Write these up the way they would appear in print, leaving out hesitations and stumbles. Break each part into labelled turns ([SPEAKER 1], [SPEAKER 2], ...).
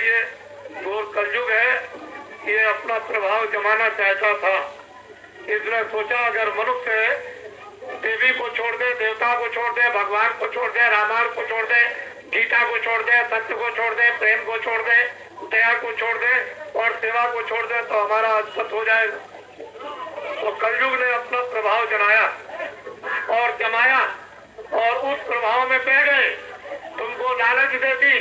[SPEAKER 1] ये घोर कलयुग है, ये अपना प्रभाव जमाना चाहता था। इसने सोचा अगर मनुष्य देवी को छोड़ दे, देवता को छोड़ दे, भगवान को छोड़ दे, रामायण को छोड़ दे, गीता को छोड़ दे, सत्य को छोड़ दे, प्रेम को छोड़ दे, दया को छोड़ दे और सेवा को छोड़ दे तो हमारा अद्भुत हो जाएगा। तो कलयुग ने अपना प्रभाव जमाया और जमाया और उस प्रभाव में बह गए। तुमको लालच दे दी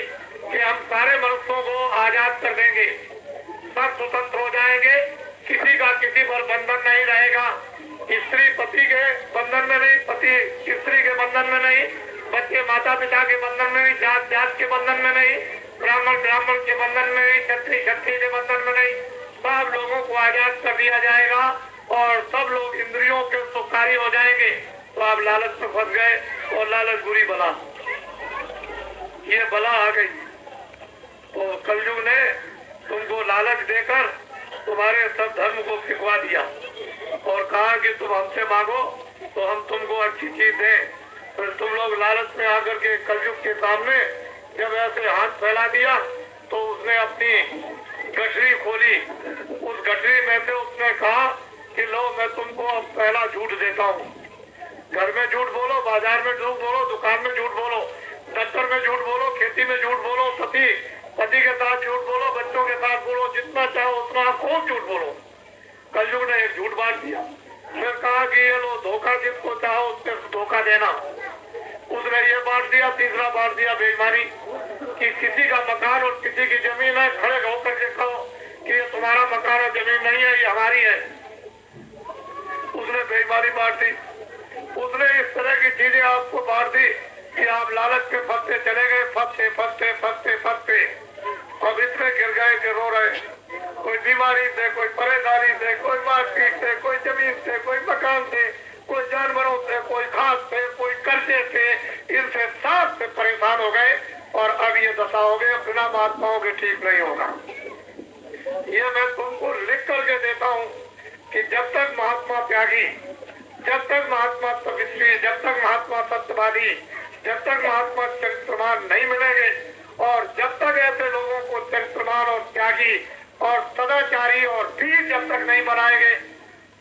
[SPEAKER 1] कि हम सारे मनुष्यों को आजाद कर देंगे, सब स्वतंत्र हो जाएंगे, किसी का किसी पर बंधन नहीं रहेगा, स्त्री पति के बंधन में नहीं, पति स्त्री के बंधन में नहीं, बच्चे माता पिता के बंधन में नहीं, जात जात के बंधन में नहीं, ब्राह्मण ब्राह्मण के बंधन में नहीं, क्षत्रिय क्षत्रिय के बंधन में नहीं, सब लोगों को आजाद कर दिया जाएगा और सब लोग इंद्रियों के सुखारी हो जाएंगे। तो आप लालच में फंस गए और लालच बुरी बला, ये बला आ गई। तो कलयुग ने तुमको लालच देकर तुम्हारे सब धर्म को सिखवा दिया और कहा कि तुम हमसे मांगो तो हम तुमको अच्छी चीज दें। फिर तुम लोग लालच में आकर के कलयुग के सामने जब ऐसे हाथ फैला दिया तो उसने अपनी गठरी खोली। उस गठरी में से उसने कहा कि लो मैं तुमको अब पहला झूठ देता हूँ। घर में झूठ बोलो, बाजार में झूठ बोलो, दुकान में झूठ बोलो, दफ्तर में झूठ बोलो, खेती में झूठ बोलो, पति के साथ झूठ बोलो, बच्चों के साथ बोलो, जितना चाहो उतना खूब झूठ बोलो। कलयुग ने एक झूठ बांट दिया। फिर कहा कि ये लो धोखा, जिसको चाहो उससे धोखा देना। उसने ये बांट दिया। तीसरा बांट दिया बेईमानी, कि किसी का मकान और किसी की जमीन है, खड़े होकर के कहो कि ये तुम्हारा मकान और जमीन नहीं है, ये हमारी है। उसने बेईमानी बांट दी। उसने इस तरह की चीजें आपको बांट दी कि आप लालच के फंसते चले गए, फंसते फंसते फंसते फंसते अब इतने गिर गए कि रो रहे। कोई बीमारी से, कोई परेशानी से, कोई मारपीट से, कोई जमीन से, कोई मकान से, कोई जानवरों से, कोई घास से, कोई कर्जे से, इनसे सब से परेशान हो गए और अब ये दशा हो गई, बिना महात्माओं के ठीक नहीं होगा। ये मैं तुमको लिख करके देता हूँ कि जब तक महात्मा त्यागी, जब तक महात्मा तपस्वी, जब तक महात्मा सत्यवादी, जब तक महात्मा चरित्रवान नहीं मिलेंगे और जब तक ऐसे लोगों को चरित्रवान और त्यागी और सदाचारी और वीर जब तक नहीं बनाएंगे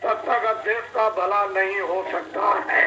[SPEAKER 1] तब तक देश का भला नहीं हो सकता है।